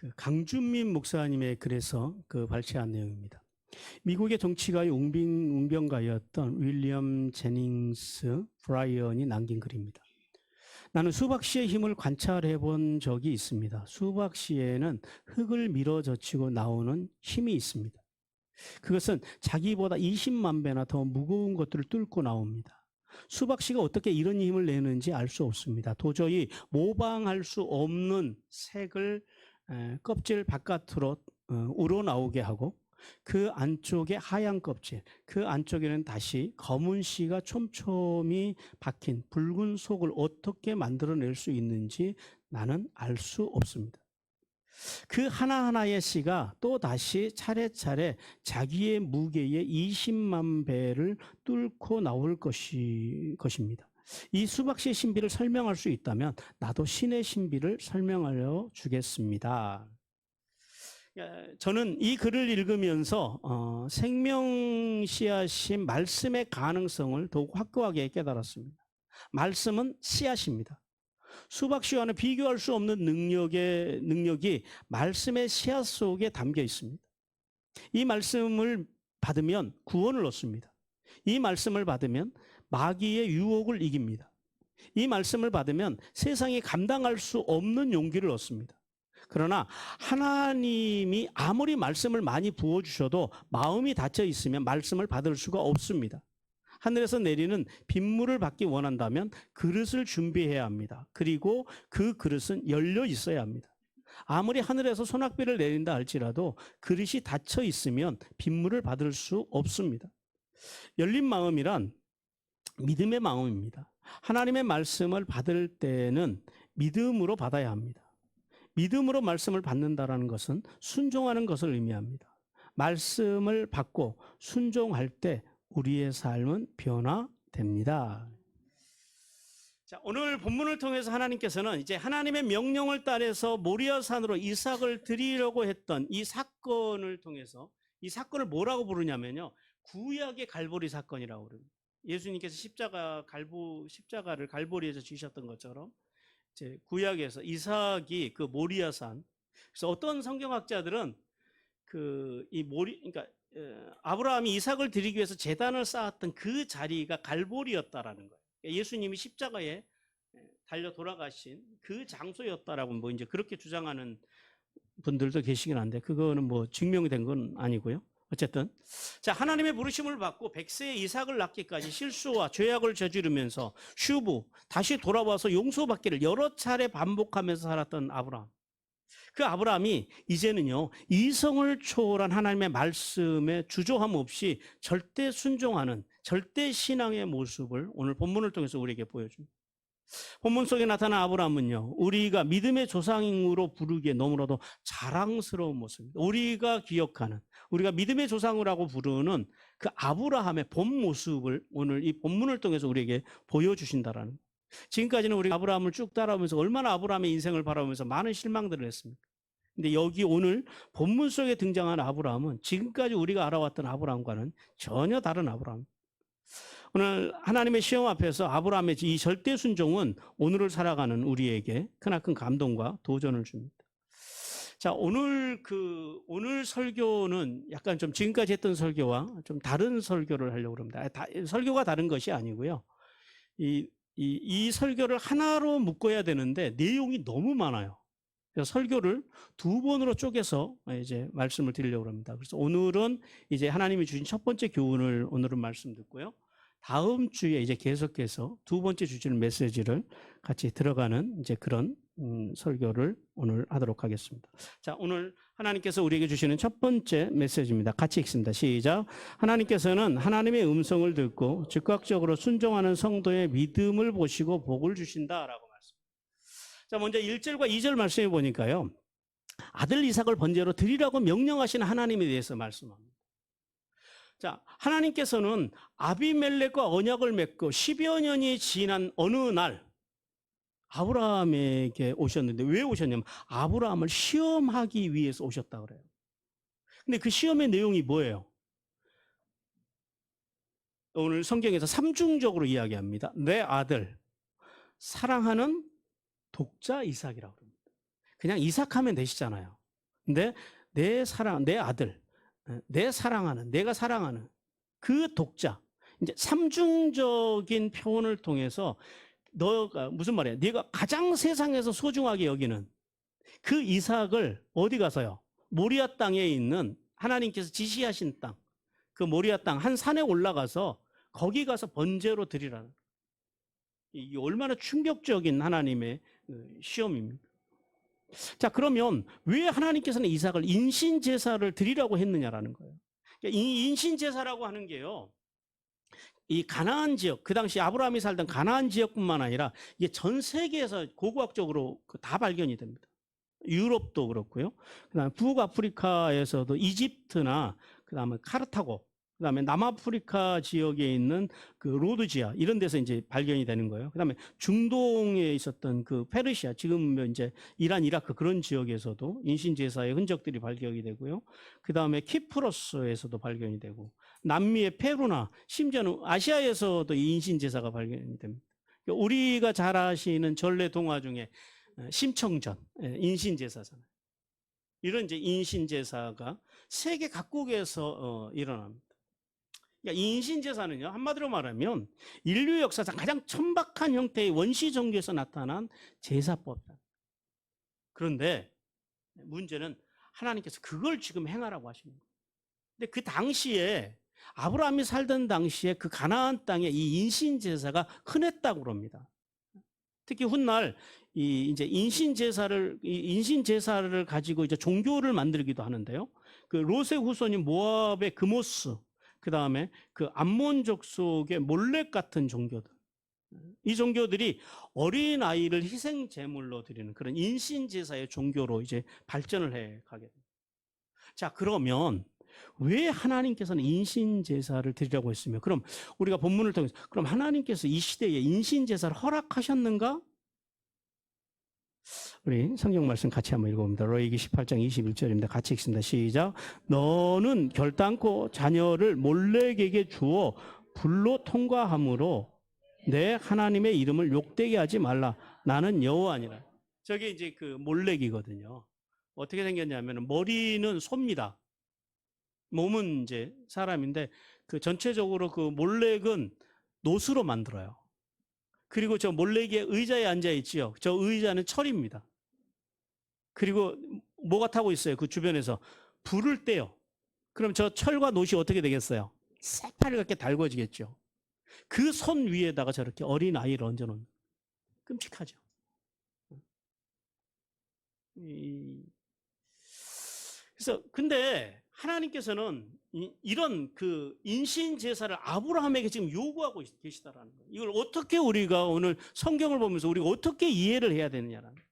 그 강준민 목사님의 글에서 발췌한 내용입니다. 미국의 정치가의 웅변가였던 윌리엄 제닝스 브라이언이 남긴 글입니다. 나는 수박씨의 힘을 관찰해 본 적이 있습니다. 수박씨에는 흙을 밀어젖히고 나오는 힘이 있습니다. 그것은 자기보다 20만 배나 더 무거운 것들을 뚫고 나옵니다. 수박씨가 어떻게 이런 힘을 내는지 알 수 없습니다. 도저히 모방할 수 없는 색을 껍질 바깥으로 우러나오게 하고 그 안쪽에 하얀 껍질, 그 안쪽에는 다시 검은 씨가 촘촘히 박힌 붉은 속을 어떻게 만들어낼 수 있는지 나는 알 수 없습니다. 그 하나하나의 씨가 또 다시 차례차례 자기의 무게의 20만 배를 뚫고 나올 것입니다. 이 수박씨의 신비를 설명할 수 있다면 나도 신의 신비를 설명하려 주겠습니다. 저는 이 글을 읽으면서 생명 씨앗인 말씀의 가능성을 더욱 확고하게 깨달았습니다. 말씀은 씨앗입니다. 수박씨와는 비교할 수 없는 능력이 말씀의 씨앗 속에 담겨 있습니다. 이 말씀을 받으면 구원을 얻습니다. 이 말씀을 받으면 마귀의 유혹을 이깁니다. 이 말씀을 받으면 세상이 감당할 수 없는 용기를 얻습니다. 그러나 하나님이 아무리 말씀을 많이 부어주셔도 마음이 닫혀 있으면 말씀을 받을 수가 없습니다. 하늘에서 내리는 빗물을 받기 원한다면 그릇을 준비해야 합니다. 그리고 그 그릇은 열려 있어야 합니다. 아무리 하늘에서 소낙비를 내린다 할지라도 그릇이 닫혀 있으면 빗물을 받을 수 없습니다. 열린 마음이란 믿음의 마음입니다. 하나님의 말씀을 받을 때는 믿음으로 받아야 합니다. 믿음으로 말씀을 받는다는 것은 순종하는 것을 의미합니다. 말씀을 받고 순종할 때 우리의 삶은 변화됩니다. 자, 오늘 본문을 통해서 하나님께서는 이제 하나님의 명령을 따라서 모리아산으로 이삭을 드리려고 했던 이 사건을 통해서 이 사건을 뭐라고 부르냐면요, 구약의 갈보리 사건이라고 그럽니다. 예수님께서 십자가를 갈보리에서 지셨던 것처럼 이제 구약에서 이삭이 그 모리아산, 그래서 어떤 성경학자들은 그러니까 아브라함이 이삭을 드리기 위해서 제단을 쌓았던 그 자리가 갈보리였다라는 거예요. 예수님이 십자가에 달려 돌아가신 그 장소였다라고 뭐 이제 그렇게 주장하는 분들도 계시긴 한데 그거는 뭐 증명이 된 건 아니고요. 어쨌든 자, 하나님의 부르심을 받고 100세의 이삭을 낳기까지 실수와 죄악을 저지르면서 슈브 다시 돌아와서 용서받기를 여러 차례 반복하면서 살았던 아브라함. 그 아브라함이 이제는요, 이성을 초월한 하나님의 말씀에 주저함 없이 절대 순종하는 절대 신앙의 모습을 오늘 본문을 통해서 우리에게 보여줍니다. 본문 속에 나타난 아브라함은요, 우리가 믿음의 조상으로 부르기에 너무나도 자랑스러운 모습입니다. 우리가 기억하는, 우리가 믿음의 조상이라고 부르는 그 아브라함의 본 모습을 오늘 이 본문을 통해서 우리에게 보여주신다라는 거예요. 지금까지는 우리가 아브라함을 쭉 따라오면서 얼마나 아브라함의 인생을 바라보면서 많은 실망들을 했습니까? 근데 여기 오늘 본문 속에 등장한 아브라함은 지금까지 우리가 알아왔던 아브라함과는 전혀 다른 아브라함. 오늘 하나님의 시험 앞에서 아브라함의 이 절대 순종은 오늘을 살아가는 우리에게 크나큰 감동과 도전을 줍니다. 자, 오늘 설교는 약간 좀 지금까지 했던 설교와 좀 다른 설교를 하려고 합니다. 설교가 다른 것이 아니고요. 이 설교를 하나로 묶어야 되는데 내용이 너무 많아요. 그래서 설교를 두 번으로 쪼개서 이제 말씀을 드리려고 합니다. 그래서 오늘은 이제 하나님이 주신 첫 번째 교훈을 오늘은 말씀 듣고요. 다음 주에 이제 계속해서 두 번째 주시는 메시지를 같이 들어가는 이제 그런 설교를 오늘 하도록 하겠습니다. 자, 오늘 하나님께서 우리에게 주시는 첫 번째 메시지입니다. 같이 읽습니다. 시작. 하나님께서는 하나님의 음성을 듣고 즉각적으로 순종하는 성도의 믿음을 보시고 복을 주신다라고 말씀. 자, 먼저 1절과 2절 말씀해 보니까요, 아들 이삭을 번제로 드리라고 명령하신 하나님에 대해서 말씀합니다. 자, 하나님께서는 아비멜렉과 언약을 맺고 10여 년이 지난 어느 날 아브라함에게 오셨는데 왜 오셨냐면 아브라함을 시험하기 위해서 오셨다 그래요. 근데 그 시험의 내용이 뭐예요? 오늘 성경에서 삼중적으로 이야기합니다. 내 아들, 사랑하는 독자 이삭이라고 합니다. 그냥 이삭하면 되시잖아요. 근데 내 사랑, 내 아들, 내 사랑하는, 내가 사랑하는 그 독자, 이제 삼중적인 표현을 통해서 너가 무슨 말이야? 네가 가장 세상에서 소중하게 여기는 그 이삭을 어디 가서요? 모리아 땅에 있는 하나님께서 지시하신 땅, 그 모리아 땅 한 산에 올라가서 거기 가서 번제로 드리라는. 이게 얼마나 충격적인 하나님의 시험입니다. 자, 그러면 왜 하나님께서는 이삭을 인신 제사를 드리라고 했느냐라는 거예요. 그러니까 이 인신 제사라고 하는 게요. 이 가나안 지역, 그 당시 아브라함이 살던 가나안 지역뿐만 아니라 이게 전 세계에서 고고학적으로 다 발견이 됩니다. 유럽도 그렇고요. 그다음에 북아프리카에서도 이집트나 그다음에 카르타고, 그다음에 남아프리카 지역에 있는 그 로드지아 이런 데서 이제 발견이 되는 거예요. 그다음에 중동에 있었던 그 페르시아, 지금 이제 이란, 이라크 그런 지역에서도 인신 제사의 흔적들이 발견이 되고요. 그다음에 키프로스에서도 발견이 되고, 남미의 페루나 심지어는 아시아에서도 인신 제사가 발견이 됩니다. 우리가 잘 아시는 전래 동화 중에 심청전, 인신 제사잖아요. 이런 이제 인신 제사가 세계 각국에서 일어납니다. 그러니까 인신 제사는요, 한마디로 말하면 인류 역사상 가장 천박한 형태의 원시 종교에서 나타난 제사법이다. 그런데 문제는 하나님께서 그걸 지금 행하라고 하시는 거예요. 근데 그 당시에 아브라함이 살던 당시에 그 가나안 땅에 이 인신 제사가 흔했다고 그럽니다. 특히 훗날 이 이제 인신 제사를 가지고 이제 종교를 만들기도 하는데요. 그 롯의 후손인 모압의 그모스, 그 다음에 그 암몬 족속의 몰렉 같은 종교들, 이 종교들이 어린 아이를 희생 제물로 드리는 그런 인신 제사의 종교로 이제 발전을 해 가게 됩니다. 자, 그러면 왜 하나님께서는 인신 제사를 드리라고 했으며, 그럼 우리가 본문을 통해서 그럼 하나님께서 이 시대에 인신 제사를 허락하셨는가? 우리 성경 말씀 같이 한번 읽어봅니다. 레위기 18장 21절입니다. 같이 읽습니다. 시작. 너는 결단코 자녀를 몰렉에게 주어 불로 통과함으로 내 하나님의 이름을 욕되게 하지 말라. 나는 여호와니라. 저게 이제 그 몰렉이거든요. 어떻게 생겼냐면 머리는 소입니다. 몸은 이제 사람인데 그 전체적으로 그 몰렉은 노수로 만들어요. 그리고 저 몰렉의 의자에 앉아 있지요. 저 의자는 철입니다. 그리고 뭐가 타고 있어요? 그 주변에서 불을 떼요. 그럼 저 철과 노이 어떻게 되겠어요? 새파랗게 달궈지겠죠. 그 손 위에다가 저렇게 어린 아이를 얹어놓는, 끔찍하죠. 그래서 근데 하나님께서는 이런 그 인신 제사를 아브라함에게 지금 요구하고 계시다라는 거예요. 이걸 어떻게 우리가 오늘 성경을 보면서 우리가 어떻게 이해를 해야 되느냐라는 거예요.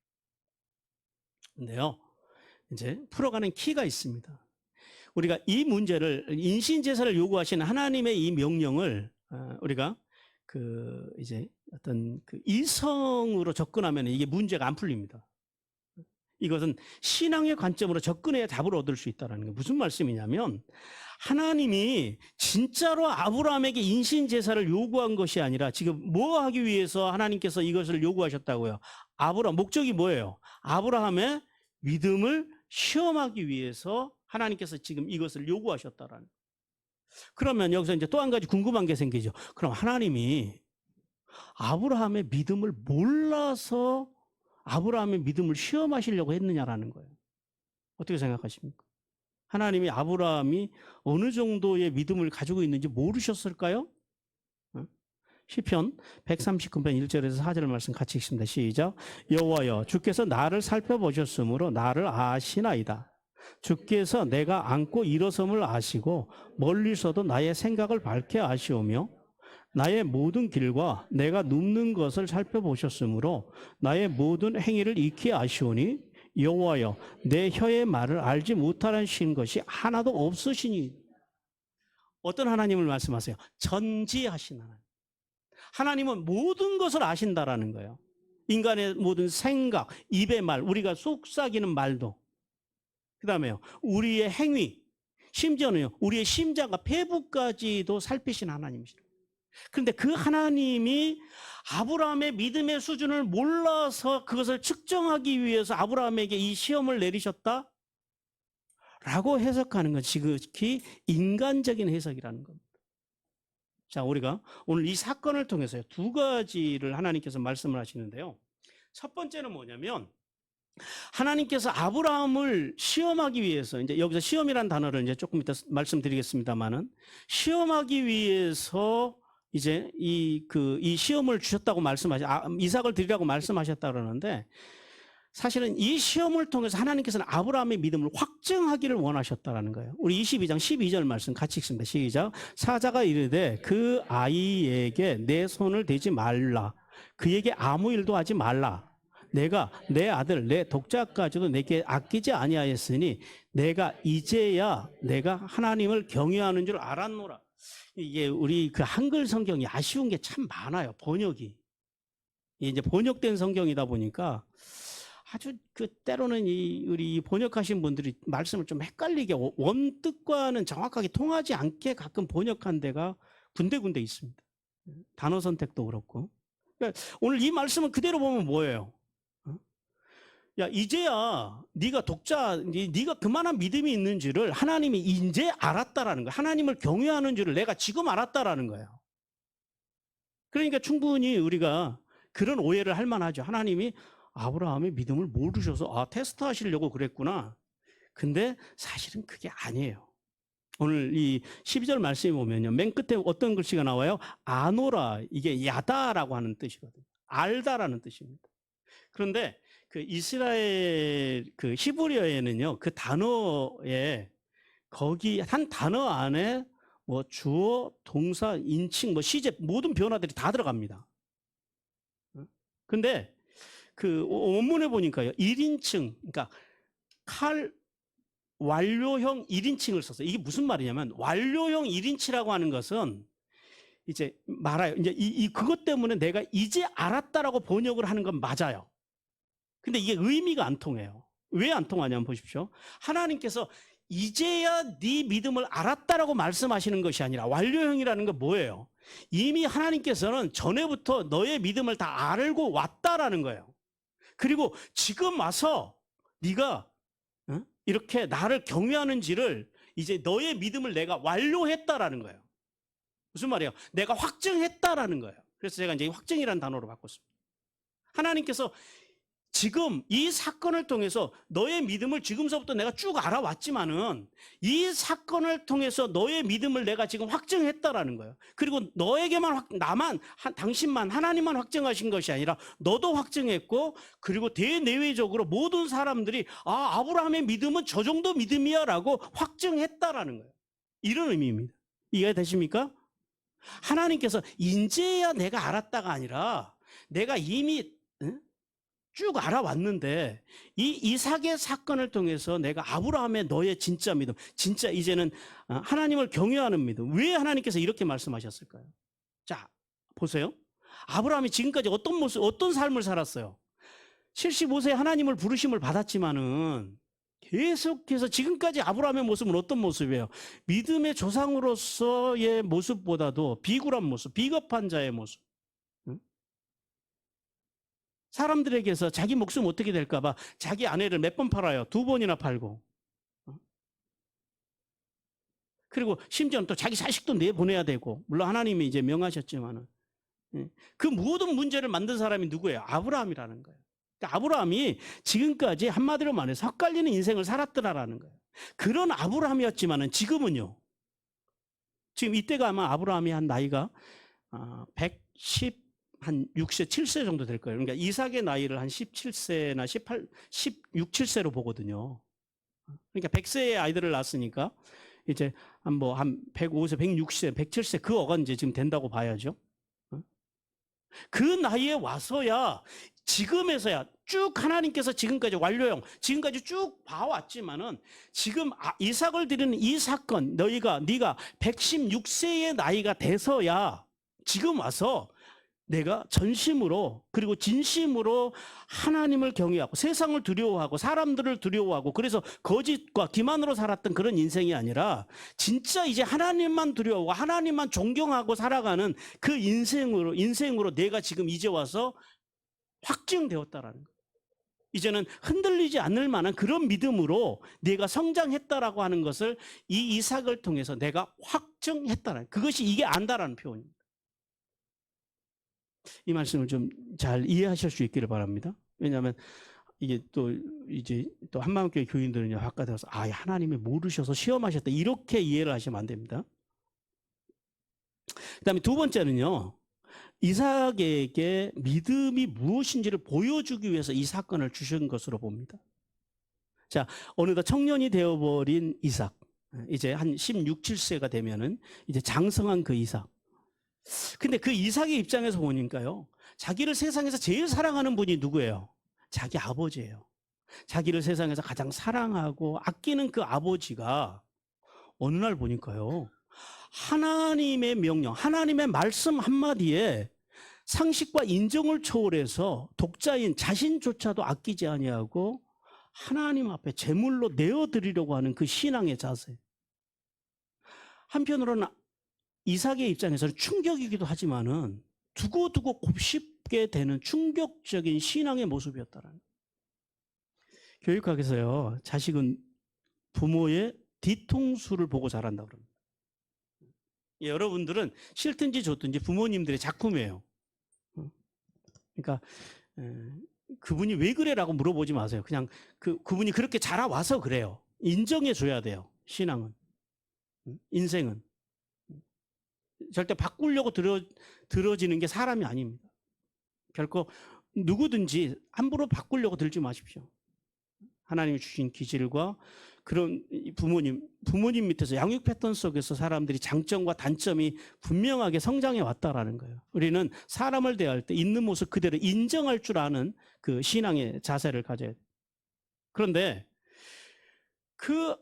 근데요, 이제 풀어가는 키가 있습니다. 우리가 이 문제를, 인신 제사를 요구하시는 하나님의 이 명령을 우리가 그 이제 어떤 그 이성으로 접근하면 이게 문제가 안 풀립니다. 이것은 신앙의 관점으로 접근해야 답을 얻을 수 있다는 게 무슨 말씀이냐면, 하나님이 진짜로 아브라함에게 인신 제사를 요구한 것이 아니라 지금 뭐 하기 위해서 하나님께서 이것을 요구하셨다고요? 아브라함, 목적이 뭐예요? 아브라함의 믿음을 시험하기 위해서 하나님께서 지금 이것을 요구하셨다라는. 그러면 여기서 이제 또 한 가지 궁금한 게 생기죠. 그럼 하나님이 아브라함의 믿음을 몰라서 아브라함의 믿음을 시험하시려고 했느냐라는 거예요. 어떻게 생각하십니까? 하나님이 아브라함이 어느 정도의 믿음을 가지고 있는지 모르셨을까요? 시편 139편 1절에서 4절 말씀 같이 읽습니다. 시작. 여호와여, 주께서 나를 살펴보셨으므로 나를 아시나이다. 주께서 내가 앉고 일어섬을 아시고 멀리서도 나의 생각을 밝게 아시오며 나의 모든 길과 내가 눕는 것을 살펴보셨으므로 나의 모든 행위를 익히 아시오니 여호와여, 내 혀의 말을 알지 못하신 것이 하나도 없으시니. 어떤 하나님을 말씀하세요? 전지하신 하나님. 하나님은 모든 것을 아신다라는 거예요. 인간의 모든 생각, 입의 말, 우리가 속삭이는 말도, 그 다음에요, 우리의 행위, 심지어는요, 우리의 심장과 폐부까지도 살피신 하나님이시죠. 그런데 그 하나님이 아브라함의 믿음의 수준을 몰라서 그것을 측정하기 위해서 아브라함에게 이 시험을 내리셨다? 라고 해석하는 건 지극히 인간적인 해석이라는 겁니다. 자, 우리가 오늘 이 사건을 통해서 두 가지를 하나님께서 말씀을 하시는데요. 첫 번째는 뭐냐면 하나님께서 아브라함을 시험하기 위해서, 이제 여기서 시험이라는 단어를 이제 조금 이따 말씀드리겠습니다만은, 시험하기 위해서 이제 이 시험을 주셨다고 이삭을 드리라고 말씀하셨다 그러는데, 사실은 이 시험을 통해서 하나님께서는 아브라함의 믿음을 확증하기를 원하셨다라는 거예요. 우리 22장 12절 말씀 같이 읽습니다. 시작. 사자가 이르되 그 아이에게 내 손을 대지 말라. 그에게 아무 일도 하지 말라. 내가 내 아들 내 독자까지도 내게 아끼지 아니하였으니 내가 이제야 내가 하나님을 경외하는 줄 알았노라. 이게 우리 그 한글 성경이 아쉬운 게 참 많아요. 번역이. 이제 번역된 성경이다 보니까 아주 때로는 우리 번역하신 분들이 말씀을 좀 헷갈리게 원뜻과는 정확하게 통하지 않게 가끔 번역한 데가 군데군데 있습니다. 단어 선택도 그렇고. 그러니까 오늘 이 말씀을 그대로 보면 뭐예요? 야, 이제야 네가 그만한 믿음이 있는 줄을 하나님이 이제 알았다라는 거예요. 하나님을 경외하는 줄을 내가 지금 알았다라는 거예요. 그러니까 충분히 우리가 그런 오해를 할 만하죠. 하나님이 아브라함의 믿음을 모르셔서 테스트 하시려고 그랬구나. 근데 사실은 그게 아니에요. 오늘 이 12절 말씀에 보면요. 맨 끝에 어떤 글씨가 나와요? 아노라. 이게 야다라고 하는 뜻이거든요. 알다라는 뜻입니다. 그런데 그 이스라엘 그 히브리어에는요. 그 단어에 거기 한 단어 안에 뭐 주어, 동사, 인칭, 뭐 시제 모든 변화들이 다 들어갑니다. 근데 그 원문에 보니까요. 1인칭, 그러니까 완료형 1인칭을 썼어요. 이게 무슨 말이냐면 완료형 1인칭이라고 하는 것은 이제 말아요. 이제 그것 때문에 내가 이제 알았다라고 번역을 하는 건 맞아요. 근데 이게 의미가 안 통해요. 왜 안 통하냐면 보십시오. 하나님께서 이제야 네 믿음을 알았다라고 말씀하시는 것이 아니라 완료형이라는 건 뭐예요? 이미 하나님께서는 전에부터 너의 믿음을 다 알고 왔다라는 거예요. 그리고 지금 와서 네가 이렇게 나를 경외하는지를 이제 너의 믿음을 내가 완료했다라는 거예요. 무슨 말이에요? 내가 확증했다라는 거예요. 그래서 제가 이제 확증이라는 단어로 바꿨습니다. 하나님께서 지금 이 사건을 통해서 너의 믿음을 지금서부터 내가 쭉 알아왔지만은 이 사건을 통해서 너의 믿음을 내가 지금 확증했다라는 거예요. 그리고 너에게만 당신만 하나님만 확증하신 것이 아니라 너도 확증했고 그리고 대내외적으로 모든 사람들이 아브라함의 믿음은 저 정도 믿음이야라고 확증했다라는 거예요. 이런 의미입니다. 이해가 되십니까? 하나님께서 이제야 내가 알았다가 아니라 내가 이미 쭉 알아왔는데 이 이삭의 사건을 통해서 내가 아브라함의 너의 진짜 믿음, 진짜 이제는 하나님을 경외하는 믿음. 왜 하나님께서 이렇게 말씀하셨을까요? 자, 보세요. 아브라함이 지금까지 어떤 삶을 살았어요? 75세에 하나님을 부르심을 받았지만은 계속해서 지금까지 아브라함의 모습은 어떤 모습이에요? 믿음의 조상으로서의 모습보다도 비굴한 모습, 비겁한 자의 모습. 사람들에게서 자기 목숨 어떻게 될까봐 자기 아내를 몇 번 팔아요? 2번이나 팔고. 그리고 심지어는 또 자기 자식도 내보내야 되고. 물론 하나님이 이제 명하셨지만은. 그 모든 문제를 만든 사람이 누구예요? 아브라함이라는 거예요. 그러니까 아브라함이 지금까지 한마디로 말해서 헛갈리는 인생을 살았더라라는 거예요. 그런 아브라함이었지만은 지금은요. 지금 이때가 아마 아브라함이 한 나이가 110, 한 6세, 7세 정도 될 거예요. 그러니까 이삭의 나이를 한 17세나 16, 7세로 보거든요. 그러니까 100세의 아이들을 낳았으니까 이제 한 105세, 106세, 107세 그 어가 이제 지금 된다고 봐야죠. 그 나이에 와서야 지금에서야 쭉 하나님께서 지금까지 완료형, 지금까지 쭉 봐왔지만은 지금 이삭을 드리는 이 사건, 네가 116세의 나이가 돼서야 지금 와서 내가 전심으로 그리고 진심으로 하나님을 경외하고 세상을 두려워하고 사람들을 두려워하고 그래서 거짓과 기만으로 살았던 그런 인생이 아니라 진짜 이제 하나님만 두려워하고 하나님만 존경하고 살아가는 그 인생으로 내가 지금 이제 와서 확증되었다라는 거예요. 이제는 흔들리지 않을 만한 그런 믿음으로 네가 성장했다라고 하는 것을 이 이삭을 통해서 내가 확정했다라는, 그것이 이게 안다라는 표현입니다. 이 말씀을 좀 잘 이해하실 수 있기를 바랍니다. 왜냐하면 이게 또 이제 또 한마음교회 교인들은요, 바깥에서 하나님이 모르셔서 시험하셨다 이렇게 이해를 하시면 안 됩니다. 그다음에 두 번째는요, 이삭에게 믿음이 무엇인지를 보여주기 위해서 이 사건을 주신 것으로 봅니다. 자, 어느덧 청년이 되어버린 이삭, 이제 한 16, 17세가 되면은 이제 장성한 그 이삭. 근데 그 이삭의 입장에서 보니까요, 자기를 세상에서 제일 사랑하는 분이 누구예요? 자기 아버지예요. 자기를 세상에서 가장 사랑하고 아끼는 그 아버지가 어느 날 보니까요, 하나님의 명령, 하나님의 말씀 한마디에 상식과 인정을 초월해서 독자인 자신조차도 아끼지 아니하고 하나님 앞에 제물로 내어드리려고 하는 그 신앙의 자세. 한편으로는 이삭의 입장에서는 충격이기도 하지만은 두고두고 곱씹게 되는 충격적인 신앙의 모습이었다라는. 교육학에서요, 자식은 부모의 뒤통수를 보고 자란다고 그럽니다. 여러분들은 싫든지 좋든지 부모님들의 작품이에요. 그러니까 그분이 왜 그래라고 물어보지 마세요. 그냥 그분이 그렇게 자라와서 그래요. 인정해 줘야 돼요. 신앙은, 인생은 절대 바꾸려고 들어지는 게 사람이 아닙니다. 결코 누구든지 함부로 바꾸려고 들지 마십시오. 하나님이 주신 기질과 그런 부모님 밑에서 양육 패턴 속에서 사람들이 장점과 단점이 분명하게 성장해 왔다라는 거예요. 우리는 사람을 대할 때 있는 모습 그대로 인정할 줄 아는 그 신앙의 자세를 가져야 돼요. 그런데 그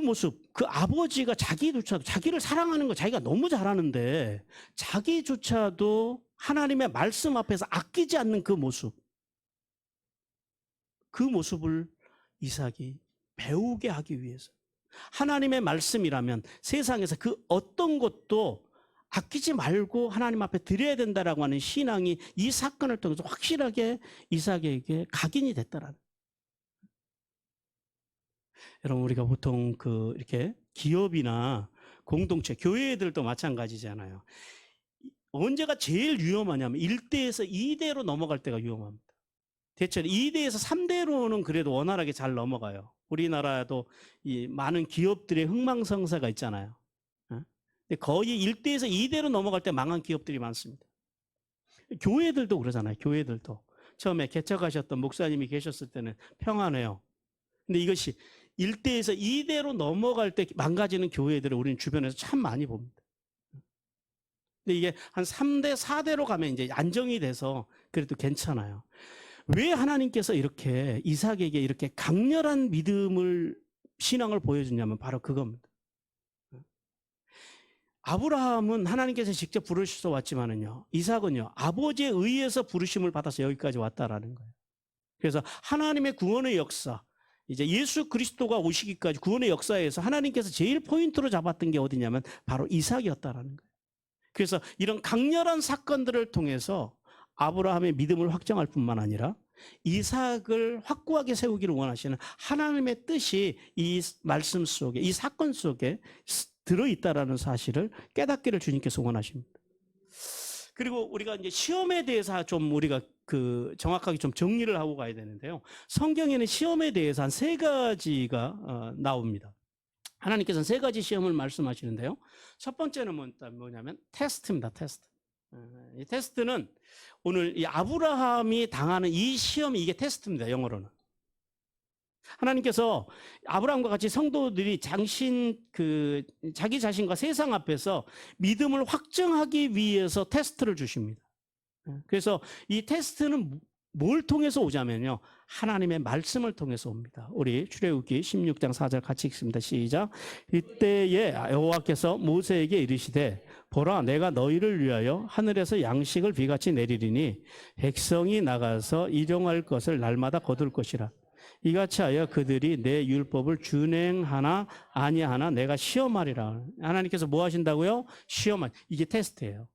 모습, 그 아버지가 자기조차도 자기를 사랑하는 거 자기가 너무 잘하는데 자기조차도 하나님의 말씀 앞에서 아끼지 않는 그 모습, 그 모습을 이삭이 배우게 하기 위해서 하나님의 말씀이라면 세상에서 그 어떤 것도 아끼지 말고 하나님 앞에 드려야 된다라고 하는 신앙이 이 사건을 통해서 확실하게 이삭에게 각인이 됐다라는. 여러분, 우리가 보통 이렇게 기업이나 공동체, 교회들도 마찬가지잖아요. 언제가 제일 위험하냐면 1대에서 2대로 넘어갈 때가 위험합니다. 대체로 2대에서 3대로는 그래도 원활하게 잘 넘어가요. 우리나라도 이 많은 기업들의 흥망성쇠가 있잖아요. 근데 거의 1대에서 2대로 넘어갈 때 망한 기업들이 많습니다. 교회들도 그러잖아요. 교회들도. 처음에 개척하셨던 목사님이 계셨을 때는 평안해요. 근데 이것이 1대에서 2대로 넘어갈 때 망가지는 교회들을 우리는 주변에서 참 많이 봅니다. 근데 이게 한 3대, 4대로 가면 이제 안정이 돼서 그래도 괜찮아요. 왜 하나님께서 이렇게 이삭에게 이렇게 강렬한 신앙을 보여주냐면 바로 그겁니다. 아브라함은 하나님께서 직접 부르셔서 왔지만은요, 이삭은요, 아버지에 의해서 부르심을 받아서 여기까지 왔다라는 거예요. 그래서 하나님의 구원의 역사, 이제 예수 그리스도가 오시기까지 구원의 역사에서 하나님께서 제일 포인트로 잡았던 게 어디냐면 바로 이삭이었다라는 거예요. 그래서 이런 강렬한 사건들을 통해서 아브라함의 믿음을 확정할 뿐만 아니라 이삭을 확고하게 세우기를 원하시는 하나님의 뜻이 이 말씀 속에, 이 사건 속에 들어있다라는 사실을 깨닫기를 주님께서 원하십니다. 그리고 우리가 이제 시험에 대해서 좀 우리가 정확하게 좀 정리를 하고 가야 되는데요. 성경에는 시험에 대해서 한 3가지가 나옵니다. 하나님께서는 3가지 시험을 말씀하시는데요. 첫 번째는 뭐냐면 테스트입니다. 테스트. 이 테스트는 오늘 이 아브라함이 당하는 이 시험이 이게 테스트입니다. 영어로는. 하나님께서 아브라함과 같이 성도들이 자기 자신과 세상 앞에서 믿음을 확정하기 위해서 테스트를 주십니다. 그래서 이 테스트는 뭘 통해서 오자면요, 하나님의 말씀을 통해서 옵니다. 우리 출애굽기 16장 4절 같이 읽습니다. 시작. 이때에 여호와께서 모세에게 이르시되 보라, 내가 너희를 위하여 하늘에서 양식을 비같이 내리리니 백성이 나가서 일용할 것을 날마다 거둘 것이라. 이같이 하여 그들이 내 율법을 준행하나 아니하나 내가 시험하리라. 하나님께서 뭐 하신다고요? 시험하리. 이게 테스트예요.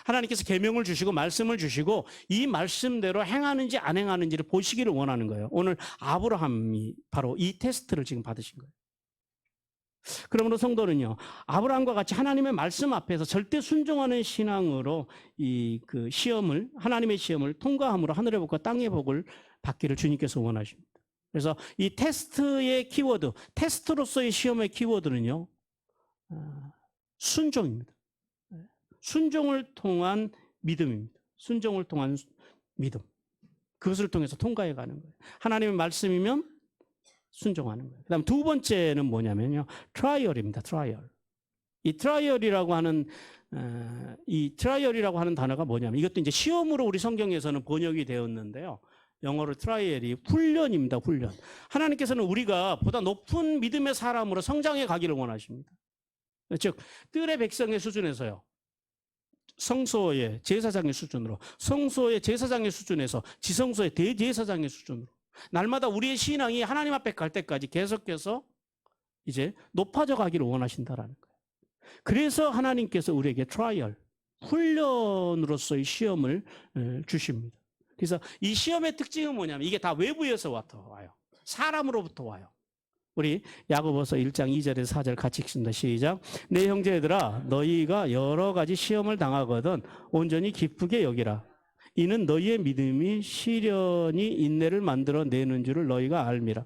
하나님께서 계명을 주시고 말씀을 주시고 이 말씀대로 행하는지 안 행하는지를 보시기를 원하는 거예요. 오늘 아브라함이 바로 이 테스트를 지금 받으신 거예요. 그러므로 성도는요, 아브라함과 같이 하나님의 말씀 앞에서 절대 순종하는 신앙으로 그 시험을, 하나님의 시험을 통과함으로 하늘의 복과 땅의 복을 받기를 주님께서 원하십니다. 그래서 이 테스트의 키워드, 테스트로서의 시험의 키워드는요, 순종입니다. 순종을 통한 믿음입니다. 순종을 통한 믿음. 그것을 통해서 통과해 가는 거예요. 하나님의 말씀이면 순종하는 거예요. 그다음 두 번째는 뭐냐면요, 트라이얼입니다. 트라이얼. 이 트라이얼이라고 하는 단어가 뭐냐면 이것도 이제 시험으로 우리 성경에서는 번역이 되었는데요. 영어로 트라이얼이 훈련입니다. 훈련. 하나님께서는 우리가 보다 높은 믿음의 사람으로 성장해 가기를 원하십니다. 즉 뜰의 백성의 수준에서요, 성소의 제사장의 수준으로, 성소의 제사장의 수준에서 지성소의 대제사장의 수준으로 날마다 우리의 신앙이 하나님 앞에 갈 때까지 계속해서 이제 높아져 가기를 원하신다라는 거예요. 그래서 하나님께서 우리에게 트라이얼, 훈련으로서의 시험을 주십니다. 그래서 이 시험의 특징은 뭐냐면 이게 다 외부에서 와요. 사람으로부터 와요. 우리 야고보서 1장 2절에서 4절 같이 읽습니다. 시작. 내 형제들아, 너희가 여러 가지 시험을 당하거든 온전히 기쁘게 여기라. 이는 너희의 믿음이 시련이 인내를 만들어 내는 줄을 너희가 알미라.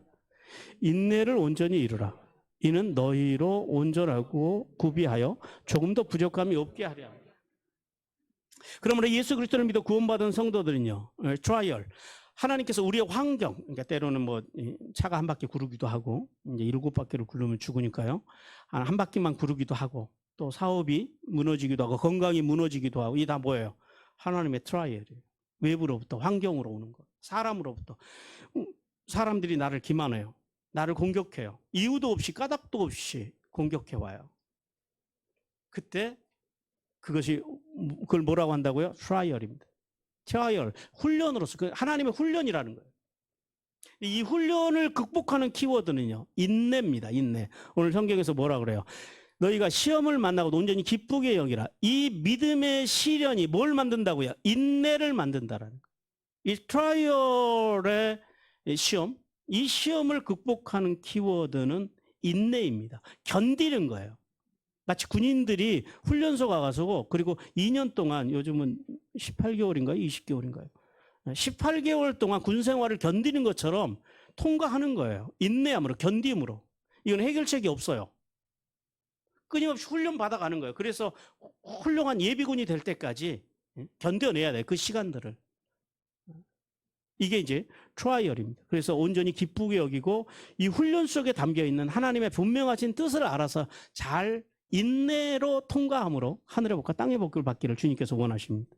인내를 온전히 이루라. 이는 너희로 온전하고 구비하여 조금 더 부족함이 없게 하려 합니다. 그러므로 예수 그리스도를 믿어 구원받은 성도들은요, 트라이얼, 하나님께서 우리의 환경, 그러니까 때로는 뭐 차가 한 바퀴 구르기도 하고, 이제 7바퀴를 구르면 죽으니까요, 한 바퀴만 구르기도 하고, 또 사업이 무너지기도 하고, 건강이 무너지기도 하고, 이게 다 뭐예요? 하나님의 트라이얼이에요. 외부로부터, 환경으로 오는 것. 사람으로부터. 사람들이 나를 기만해요. 나를 공격해요. 이유도 없이, 까닭도 없이 공격해와요. 그때 그걸 뭐라고 한다고요? 트라이얼입니다. 트라이얼, 훈련으로서, 하나님의 훈련이라는 거예요. 이 훈련을 극복하는 키워드는요, 인내입니다. 인내. 오늘 성경에서 뭐라 그래요? 너희가 시험을 만나고 온전히 기쁘게 여기라. 이 믿음의 시련이 뭘 만든다고요? 인내를 만든다라는 거예요. 이 트라이얼의 시험, 이 시험을 극복하는 키워드는 인내입니다. 견디는 거예요. 마치 군인들이 훈련소 가서 그리고 2년 동안, 요즘은 18개월인가요? 20개월인가요? 18개월 동안 군 생활을 견디는 것처럼 통과하는 거예요. 인내함으로, 견딤으로. 이건 해결책이 없어요. 끊임없이 훈련 받아가는 거예요. 그래서 훌륭한 예비군이 될 때까지 견뎌내야 돼요. 그 시간들을. 이게 이제 트라이얼입니다. 그래서 온전히 기쁘게 여기고 이 훈련 속에 담겨 있는 하나님의 분명하신 뜻을 알아서 잘 인내로 통과함으로 하늘의 복과 땅의 복을 받기를 주님께서 원하십니다.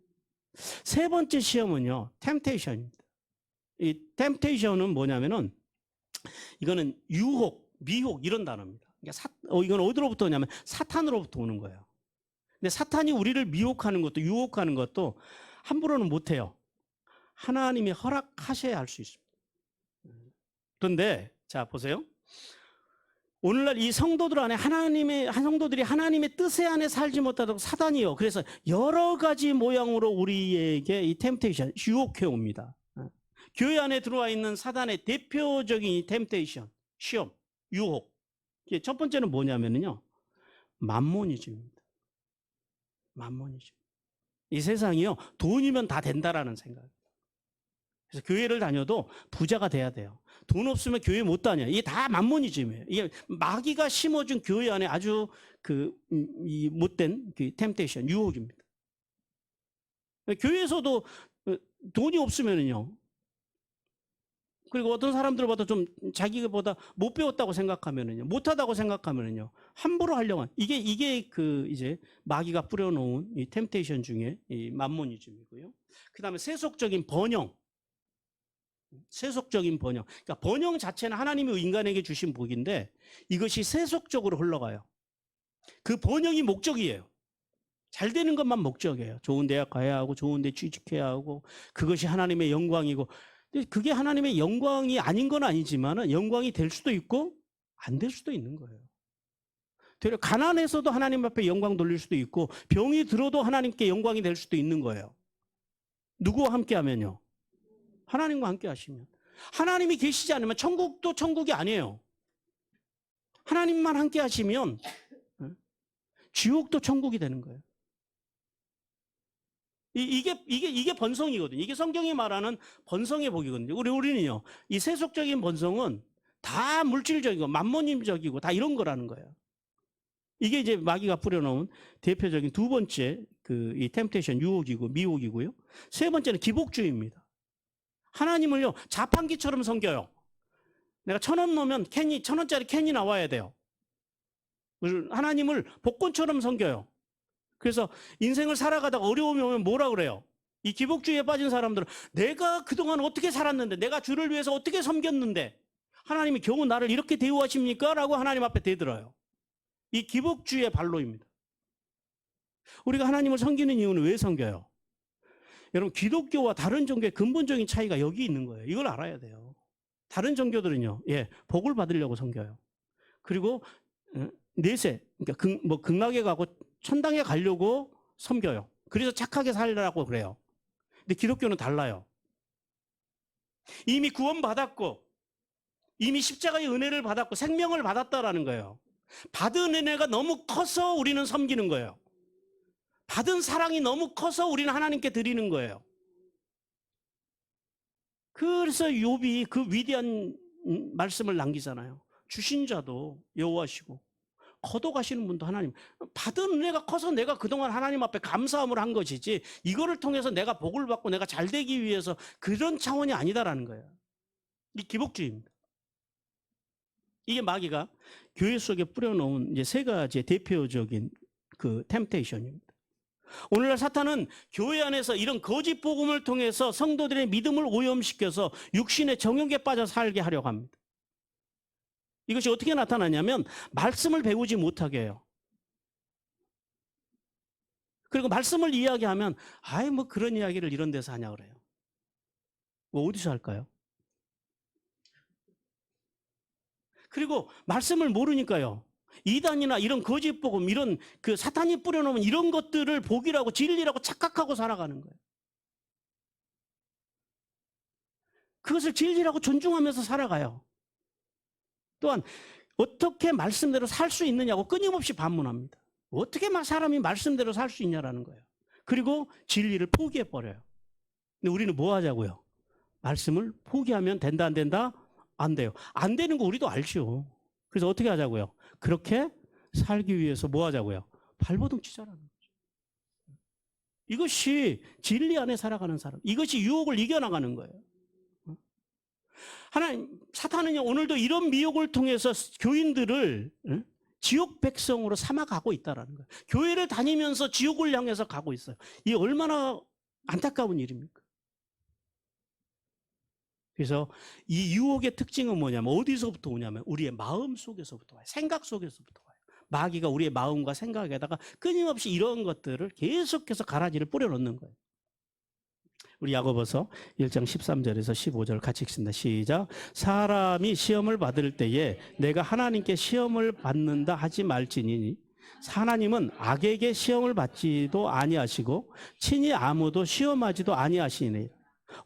세 번째 시험은요, 템테이션입니다. 이 템테이션은 뭐냐면은 이거는 유혹, 미혹 이런 단어입니다. 이건 어디로부터 오냐면 사탄으로부터 오는 거예요. 근데 사탄이 우리를 미혹하는 것도 유혹하는 것도 함부로는 못해요. 하나님이 허락하셔야 할 수 있습니다. 그런데 자 보세요. 오늘날 이 성도들 안에 성도들이 하나님의 뜻에 안에 살지 못하도록 사단이요. 그래서 여러 가지 모양으로 우리에게 이 템테이션, 유혹해 옵니다. 교회 안에 들어와 있는 사단의 대표적인 이 템테이션, 시험, 유혹. 첫 번째는 뭐냐면요, 맘모니즘입니다. 맘모니즘. 이 세상이요, 돈이면 다 된다라는 생각. 그래서 교회를 다녀도 부자가 돼야 돼요. 돈 없으면 교회 못 다녀요. 이게 다 맘모니즘이에요. 이게 마귀가 심어준 교회 안에 아주 이 못된 템테이션, 유혹입니다. 교회에서도 돈이 없으면요, 그리고 어떤 사람들보다 좀 자기보다 못 배웠다고 생각하면은요, 못하다고 생각하면은요, 함부로 하려고 한 이게 이제 마귀가 뿌려놓은 이 템테이션 중에 이 맘모니즘이고요. 그다음에 세속적인 번영. 그러니까 번영 자체는 하나님이 인간에게 주신 복인데 이것이 세속적으로 흘러가요. 그 번영이 목적이에요. 잘 되는 것만 목적이에요. 좋은 대학 가야 하고 좋은 데 취직해야 하고 그것이 하나님의 영광이고, 근데 그게 하나님의 영광이 아닌 건 아니지만 영광이 될 수도 있고 안 될 수도 있는 거예요. 되려 가난해서도 하나님 앞에 영광 돌릴 수도 있고 병이 들어도 하나님께 영광이 될 수도 있는 거예요. 누구와 함께 하면요? 하나님과 함께 하시면. 하나님이 계시지 않으면 천국도 천국이 아니에요. 하나님만 함께 하시면 지옥도 천국이 되는 거예요. 이게 번성이거든요. 이게 성경이 말하는 번성의 복이거든요. 우리는요, 이 세속적인 번성은 다 물질적이고 만모님적이고 다 이런 거라는 거예요. 이게 이제 마귀가 뿌려놓은 대표적인 두 번째 이 템테이션 유혹이고 미혹이고요. 세 번째는 기복주의입니다. 하나님을요 자판기처럼 섬겨요. 내가 1,000원 넣으면 1,000원짜리 캔이 나와야 돼요. 하나님을 복권처럼 섬겨요. 그래서 인생을 살아가다가 어려움이 오면 뭐라 그래요? 이 기복주의에 빠진 사람들은 내가 그동안 어떻게 살았는데, 내가 주를 위해서 어떻게 섬겼는데 하나님이 겨우 나를 이렇게 대우하십니까? 라고 하나님 앞에 대들어요. 이 기복주의의 발로입니다. 우리가 하나님을 섬기는 이유는 왜 섬겨요? 여러분, 기독교와 다른 종교의 근본적인 차이가 여기 있는 거예요. 이걸 알아야 돼요. 다른 종교들은요, 복을 받으려고 섬겨요. 그리고 내세, 그러니까 극락에 가고 천당에 가려고 섬겨요. 그래서 착하게 살라고 그래요. 근데 기독교는 달라요. 이미 구원받았고, 이미 십자가의 은혜를 받았고, 생명을 받았다라는 거예요. 받은 은혜가 너무 커서 우리는 섬기는 거예요. 받은 사랑이 너무 커서 우리는 하나님께 드리는 거예요. 그래서 욥이 그 위대한 말씀을 남기잖아요. 주신 자도 여호와시고 거둬가시는 분도 하나님. 받은 은혜가 커서 내가 그동안 하나님 앞에 감사함을 한 것이지, 이거를 통해서 내가 복을 받고 내가 잘 되기 위해서 그런 차원이 아니다라는 거예요. 이 기복주의입니다. 이게 마귀가 교회 속에 뿌려놓은 이제 세 가지의 대표적인 그 템테이션입니다. 오늘날 사탄은 교회 안에서 이런 거짓 복음을 통해서 성도들의 믿음을 오염시켜서 육신의 정욕에 빠져 살게 하려고 합니다. 이것이 어떻게 나타나냐면 말씀을 배우지 못하게 해요. 그리고 말씀을 이야기하면 뭐 그런 이야기를 이런 데서 하냐 그래요. 뭐 어디서 할까요? 그리고 말씀을 모르니까요, 이단이나 이런 거짓 복음, 이런 그 사탄이 뿌려놓은 이런 것들을 복이라고 진리라고 착각하고 살아가는 거예요. 그것을 진리라고 존중하면서 살아가요. 또한 어떻게 말씀대로 살 수 있느냐고 끊임없이 반문합니다. 어떻게 사람이 말씀대로 살 수 있냐라는 거예요. 그리고 진리를 포기해버려요. 근데 우리는 뭐 하자고요? 말씀을 포기하면 된다 안 된다? 안 돼요. 안 되는 거 우리도 알죠. 그래서 어떻게 하자고요? 그렇게 살기 위해서 뭐 하자고요? 발버둥 치자라는 거죠. 이것이 진리 안에 살아가는 사람, 이것이 유혹을 이겨나가는 거예요. 사탄은요, 오늘도 이런 미혹을 통해서 교인들을 지옥 백성으로 삼아가고 있다는 거예요. 교회를 다니면서 지옥을 향해서 가고 있어요. 이게 얼마나 안타까운 일입니까? 그래서 이 유혹의 특징은 뭐냐면 어디서부터 오냐면 우리의 마음 속에서부터 와요. 생각 속에서부터 와요. 마귀가 우리의 마음과 생각에다가 끊임없이 이런 것들을 계속해서 가라지를 뿌려놓는 거예요. 우리 야고보서 1장 13절에서 15절 같이 읽습니다. 시작. 사람이 시험을 받을 때에 내가 하나님께 시험을 받는다 하지 말지니 하나님은 악에게 시험을 받지도 아니하시고 친히 아무도 시험하지도 아니하시니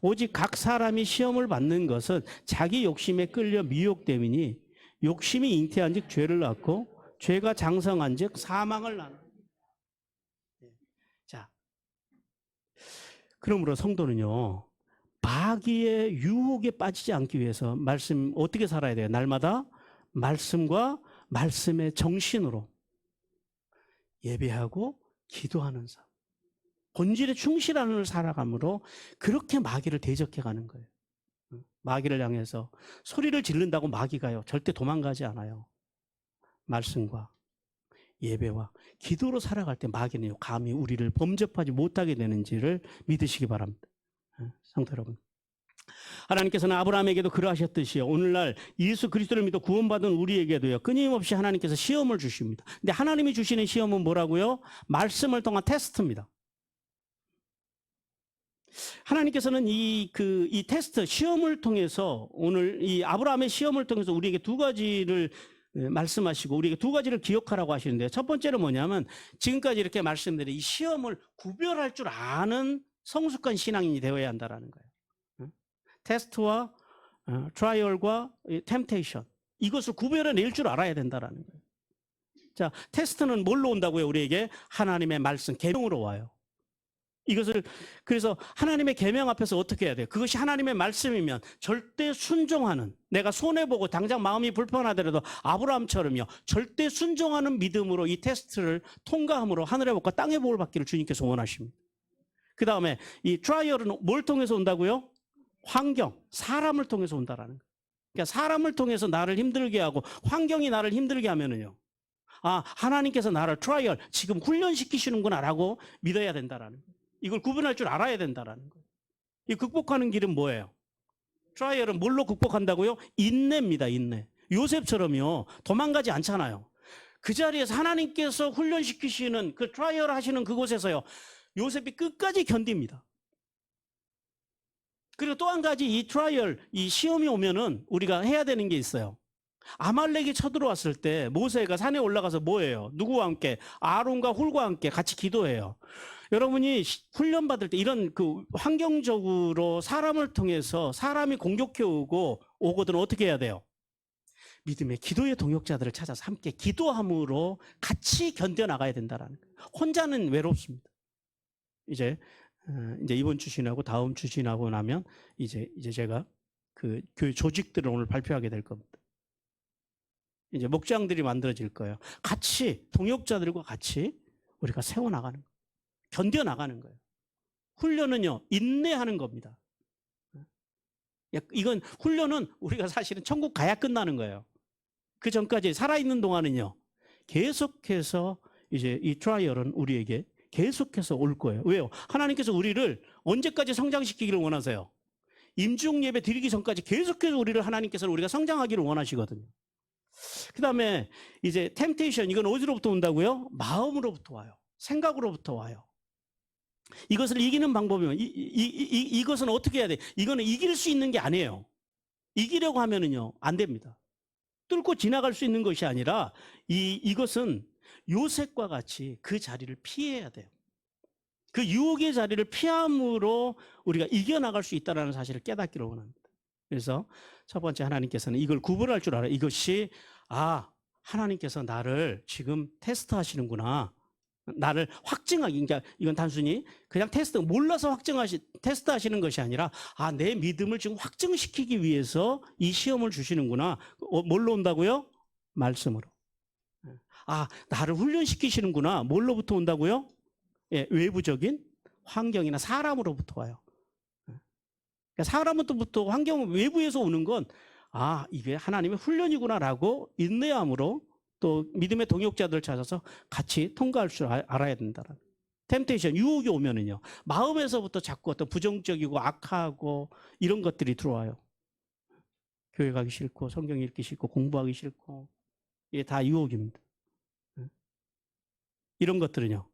오직 각 사람이 시험을 받는 것은 자기 욕심에 끌려 미혹됨이니 욕심이 잉태한 즉 죄를 낳고 죄가 장성한 즉 사망을 낳는. 자, 그러므로 성도는요, 마귀의 유혹에 빠지지 않기 위해서 말씀 어떻게 살아야 돼요? 날마다 말씀과 말씀의 정신으로 예배하고 기도하는 삶, 본질에 충실한 삶을 살아감으로 그렇게 마귀를 대적해 가는 거예요. 마귀를 향해서 소리를 지른다고 마귀가요 절대 도망가지 않아요. 말씀과 예배와 기도로 살아갈 때 마귀는 감히 우리를 범접하지 못하게 되는지를 믿으시기 바랍니다. 성도 여러분, 하나님께서는 아브라함에게도 그러하셨듯이요, 오늘날 예수 그리스도를 믿어 구원받은 우리에게도요 끊임없이 하나님께서 시험을 주십니다. 근데 하나님이 주시는 시험은 뭐라고요? 말씀을 통한 테스트입니다. 하나님께서는 이 테스트, 시험을 통해서 오늘 이 아브라함의 시험을 통해서 우리에게 두 가지를 말씀하시고 우리에게 두 가지를 기억하라고 하시는데요. 첫 번째는 뭐냐면 지금까지 이렇게 말씀드린 이 시험을 구별할 줄 아는 성숙한 신앙인이 되어야 한다는 거예요. 테스트와 트라이얼과 템테이션, 이것을 구별해낼 줄 알아야 된다는 거예요. 자, 테스트는 뭘로 온다고요? 우리에게 하나님의 말씀, 계명으로 와요. 이것을 그래서 하나님의 계명 앞에서 어떻게 해야 돼요? 그것이 하나님의 말씀이면 절대 순종하는, 내가 손해보고 당장 마음이 불편하더라도 아브라함처럼요, 절대 순종하는 믿음으로 이 테스트를 통과함으로 하늘의 복과 땅의 복을 받기를 주님께서 원하십니다. 그 다음에 이 트라이얼은 뭘 통해서 온다고요? 환경, 사람을 통해서 온다라는 거예요. 그러니까 사람을 통해서 나를 힘들게 하고 환경이 나를 힘들게 하면은요, 아, 하나님께서 나를 트라이얼 지금 훈련시키시는구나라고 믿어야 된다라는 거예요. 이걸 구분할 줄 알아야 된다라는 거예요. 이 극복하는 길은 뭐예요? 트라이얼은 뭘로 극복한다고요? 인내입니다, 인내. 요셉처럼요, 도망가지 않잖아요. 그 자리에서 하나님께서 훈련시키시는 그 트라이얼 하시는 그곳에서요, 요셉이 끝까지 견딥니다. 그리고 또 한 가지 이 트라이얼, 이 시험이 오면은 우리가 해야 되는 게 있어요. 아말렉이 쳐들어왔을 때 모세가 산에 올라가서 뭐예요? 누구와 함께? 아론과 훌과 함께 같이 기도해요. 여러분이 훈련받을 때 이런 그 환경적으로 사람을 통해서 사람이 공격해 오거든 어떻게 해야 돼요? 믿음의 기도의 동역자들을 찾아서 함께 기도함으로 같이 견뎌나가야 된다라는 거예요. 혼자는 외롭습니다. 이제 이번 주 지나고 다음 주 지나고 나면 이제 제가 그 교회 조직들을 오늘 발표하게 될 겁니다. 이제 목장들이 만들어질 거예요. 같이 동역자들과 같이 우리가 세워나가는 거예요. 견뎌나가는 거예요. 훈련은요, 인내하는 겁니다. 이건 훈련은 우리가 사실은 천국 가야 끝나는 거예요. 그 전까지 살아있는 동안은요, 계속해서 이제 이 트라이얼은 우리에게 계속해서 올 거예요. 왜요? 하나님께서 우리를 언제까지 성장시키기를 원하세요? 임종 예배 드리기 전까지 계속해서 하나님께서는 우리가 성장하기를 원하시거든요. 그 다음에 이제 템테이션, 이건 어디로부터 온다고요? 마음으로부터 와요. 생각으로부터 와요. 이것을 이기는 방법이면 이것은 어떻게 해야 돼? 이거는 이길 수 있는 게 아니에요. 이기려고 하면은요, 안 됩니다. 뚫고 지나갈 수 있는 것이 아니라 이것은 요셉과 같이 그 자리를 피해야 돼요. 그 유혹의 자리를 피함으로 우리가 이겨나갈 수 있다는 사실을 깨닫기를 원합니다. 그래서 첫 번째, 하나님께서는 이걸 구분할 줄 알아요. 이것이 하나님께서 나를 지금 테스트하시는구나. 나를 확증하기, 그러니까 이건 단순히 그냥 몰라서 테스트하시는 것이 아니라 내 믿음을 지금 확증시키기 위해서 이 시험을 주시는구나. 뭘로 온다고요? 말씀으로. 나를 훈련시키시는구나. 뭘로부터 온다고요? 예, 외부적인 환경이나 사람으로부터 와요. 그러니까 사람으로부터 환경 외부에서 오는 건 이게 하나님의 훈련이구나라고 인내함으로 또 믿음의 동역자들을 찾아서 같이 통과할 줄 알아야 된다라는. 템테이션, 유혹이 오면은요, 마음에서부터 자꾸 어떤 부정적이고 악하고 이런 것들이 들어와요. 교회 가기 싫고 성경 읽기 싫고 공부하기 싫고, 이게 다 유혹입니다. 이런 것들은요,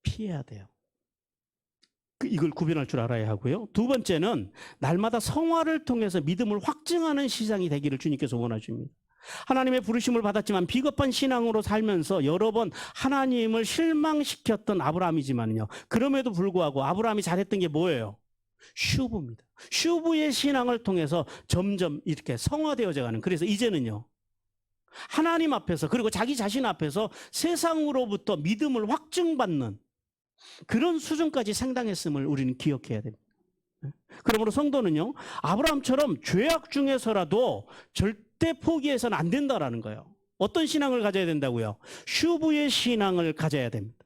피해야 돼요. 이걸 구별할 줄 알아야 하고요. 두 번째는 날마다 성화를 통해서 믿음을 확증하는 시장이 되기를 주님께서 원하십니다. 하나님의 부르심을 받았지만 비겁한 신앙으로 살면서 여러 번 하나님을 실망시켰던 아브라함이지만요, 그럼에도 불구하고 아브라함이 잘했던 게 뭐예요? 슈브입니다. 슈브의 신앙을 통해서 점점 이렇게 성화되어져 가는, 그래서 이제는요, 하나님 앞에서 그리고 자기 자신 앞에서 세상으로부터 믿음을 확증받는 그런 수준까지 생당했음을 우리는 기억해야 됩니다. 그러므로 성도는요, 아브라함처럼 죄악 중에서라도 절대 포기해서는 안 된다라는 거예요. 어떤 신앙을 가져야 된다고요? 슈브의 신앙을 가져야 됩니다.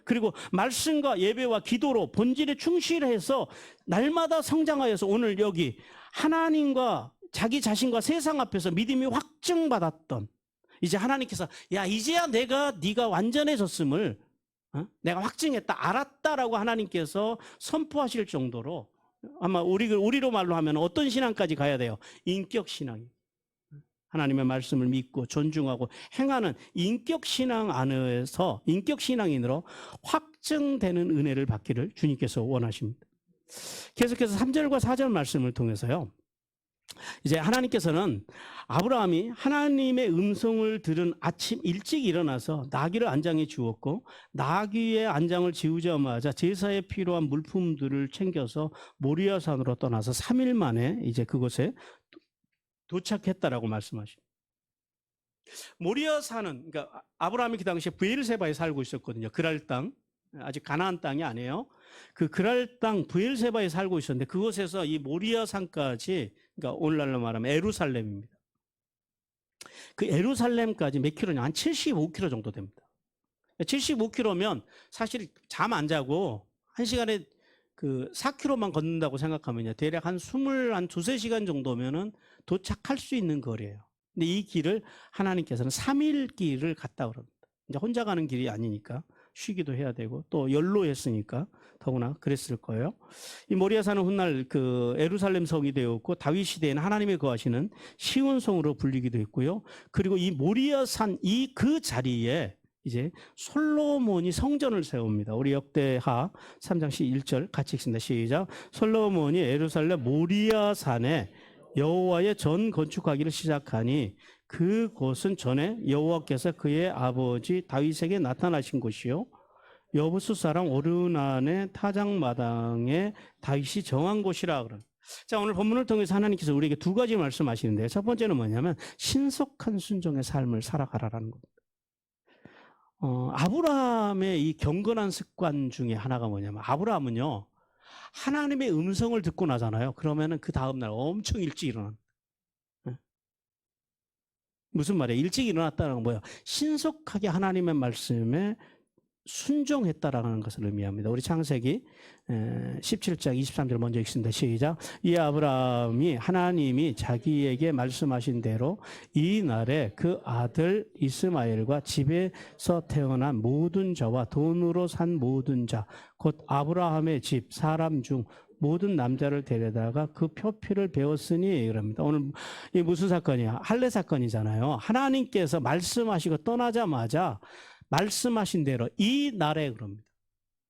그리고 말씀과 예배와 기도로 본질에 충실해서 날마다 성장하여서 오늘 여기 하나님과 자기 자신과 세상 앞에서 믿음이 확증받았던, 이제 하나님께서 이제야 네가 완전해졌음을 내가 확증했다, 알았다라고 하나님께서 선포하실 정도로, 아마 우리로 말로 하면 어떤 신앙까지 가야 돼요? 인격 신앙이. 하나님의 말씀을 믿고 존중하고 행하는 인격 신앙 안에서 인격 신앙인으로 확증되는 은혜를 받기를 주님께서 원하십니다. 계속해서 3절과 4절 말씀을 통해서요, 이제 하나님께서는 아브라함이 하나님의 음성을 들은 아침 일찍 일어나서 나귀를 안장해 주었고, 나귀의 안장을 지우자마자 제사에 필요한 물품들을 챙겨서 모리아산으로 떠나서 3일 만에 이제 그곳에 도착했다라고 말씀하십니다. 모리아산은, 그러니까 아브라함이 그 당시에 브엘세바에 살고 있었거든요. 그랄 땅, 아직 가나안 땅이 아니에요. 그 그랄 땅 브엘세바에 살고 있었는데, 그곳에서 이 모리아산까지, 그러니까 오늘날로 말하면 예루살렘입니다. 그 예루살렘까지 몇 킬로냐? 한 75km 정도 됩니다. 75km면 사실 잠 안 자고 1시간에 그 4km만 걷는다고 생각하면요, 대략 한 두세 시간 정도면은 도착할 수 있는 거리예요. 근데 이 길을 하나님께서는 3일 길을 갔다 그럽니다. 이제 혼자 가는 길이 아니니까 쉬기도 해야 되고, 또 연로했으니까 더구나 그랬을 거예요. 이 모리아산은 훗날 그 예루살렘 성이 되었고, 다윗 시대에는 하나님이 거하시는 시온 성으로 불리기도 했고요. 그리고 이 모리아산 그 자리에 이제 솔로몬이 성전을 세웁니다. 우리 역대하 3장 1절 같이 읽습니다. 시작. 솔로몬이 예루살렘 모리아산에 여호와의 전 건축하기를 시작하니 그곳은 전에 여호와께서 그의 아버지 다윗에게 나타나신 곳이요, 여부수 사람 오르난의 타작마당에 다윗이 정한 곳이라 그런. 자, 오늘 본문을 통해서 하나님께서 우리에게 두 가지 말씀하시는데, 첫 번째는 뭐냐면 신속한 순종의 삶을 살아가라라는 겁니다. 아브라함의 이 경건한 습관 중에 하나가 뭐냐면, 아브라함은요, 하나님의 음성을 듣고 나잖아요. 그러면은 그 다음날 엄청 일찍 일어납니다. 무슨 말이에요? 일찍 일어났다는 건 뭐예요? 신속하게 하나님의 말씀에 순종했다라는 것을 의미합니다. 우리 창세기 17장 23절 먼저 읽습니다. 시작. 이 아브라함이 하나님이 자기에게 말씀하신 대로 이 날에 그 아들 이스마엘과 집에서 태어난 모든 자와 돈으로 산 모든 자, 곧 아브라함의 집 사람 중 모든 남자를 데려다가 그 표피를 배웠으니 그럽니다. 오늘 이 무슨 사건이야? 할례 사건이잖아요. 하나님께서 말씀하시고 떠나자마자 말씀하신 대로 이 날에 그럽니다.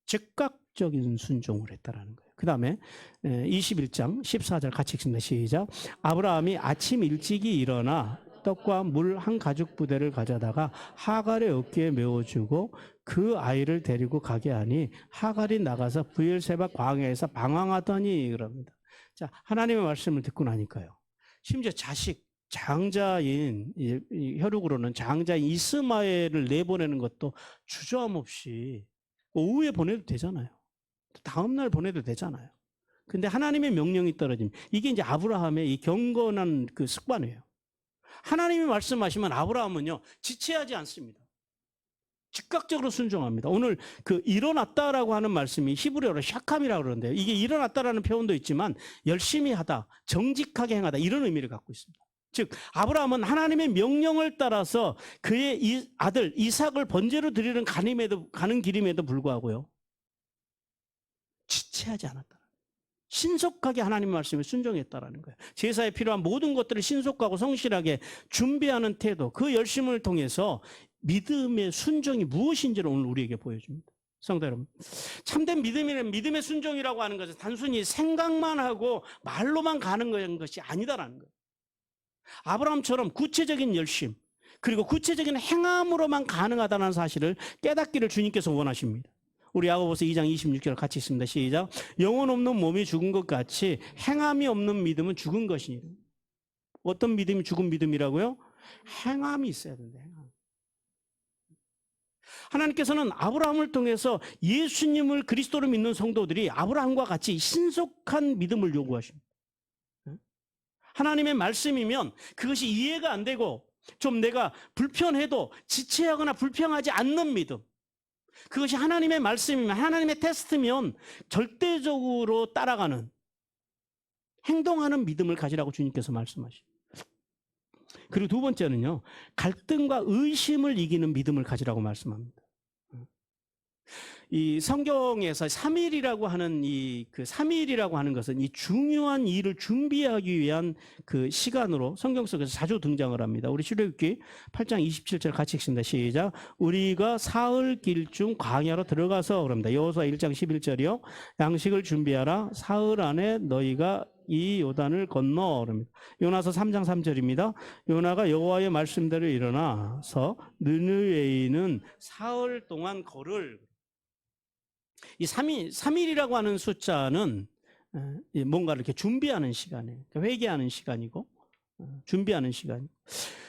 즉각적인 순종을 했다라는 거예요. 그 다음에 21장 14절 같이 읽습니다. 시작. 아브라함이 아침 일찍이 일어나 떡과 물 한 가죽 부대를 가져다가 하갈의 어깨에 메워주고 그 아이를 데리고 가게 하니 하갈이 나가서 브엘세바 광야에서 방황하더니 그럽니다. 자, 하나님의 말씀을 듣고 나니까요, 심지어 장자인 혈육으로는 장자인 이스마엘을 내보내는 것도 주저함 없이 오후에 보내도 되잖아요. 다음 날 보내도 되잖아요. 근데 하나님의 명령이 떨어짐. 이게 이제 아브라함의 이 경건한 그 습관이에요. 하나님이 말씀하시면 아브라함은요, 지체하지 않습니다. 즉각적으로 순종합니다. 오늘 그 일어났다라고 하는 말씀이 히브리어로 샤캄이라고 그러는데요, 이게 일어났다라는 표현도 있지만 열심히 하다, 정직하게 행하다, 이런 의미를 갖고 있습니다. 즉 아브라함은 하나님의 명령을 따라서 그의 이 아들 이삭을 번제로 드리는 가는 길임에도 불구하고요, 지체하지 않았다. 신속하게 하나님 말씀에 순종했다라는 거예요. 제사에 필요한 모든 것들을 신속하고 성실하게 준비하는 태도, 그 열심을 통해서 믿음의 순종이 무엇인지를 오늘 우리에게 보여줍니다. 성도 여러분, 참된 믿음의 순종이라고 하는 것은 단순히 생각만 하고 말로만 가는 것이 아니다라는 거예요. 아브라함처럼 구체적인 열심, 그리고 구체적인 행함으로만 가능하다는 사실을 깨닫기를 주님께서 원하십니다. 우리 야고보서 2장 26절 같이 있습니다. 시작. 영혼 없는 몸이 죽은 것 같이 행함이 없는 믿음은 죽은 것이니라. 어떤 믿음이 죽은 믿음이라고요? 행함이 있어야 된다. 행함. 하나님께서는 아브라함을 통해서 예수님을 그리스도로 믿는 성도들이 아브라함과 같이 신속한 믿음을 요구하십니다. 하나님의 말씀이면 그것이 이해가 안 되고 좀 내가 불편해도 지체하거나 불평하지 않는 믿음, 그것이 하나님의 말씀이면, 하나님의 테스트면 절대적으로 따라가는, 행동하는 믿음을 가지라고 주님께서 말씀하십니다. 그리고 두 번째는요, 갈등과 의심을 이기는 믿음을 가지라고 말씀합니다. 이 성경에서 3일이라고 하는 그 3일이라고 하는 것은 이 중요한 일을 준비하기 위한 그 시간으로 성경 속에서 자주 등장을 합니다. 우리 출애굽기 8장 27절 같이 읽습니다. 시작. 우리가 사흘 길중 광야로 들어가서 그럽니다. 여호수아 1장 11절이요. 양식을 준비하라. 사흘 안에 너희가 이 요단을 건너 그럽니다. 요나서 3장 3절입니다. 요나가 여호와의 말씀대로 일어나서 느느웨에 있는 사흘 동안 걸을. 이 3일이라고 하는 숫자는 뭔가를 이렇게 준비하는 시간이에요. 회개하는 시간이고 준비하는 시간.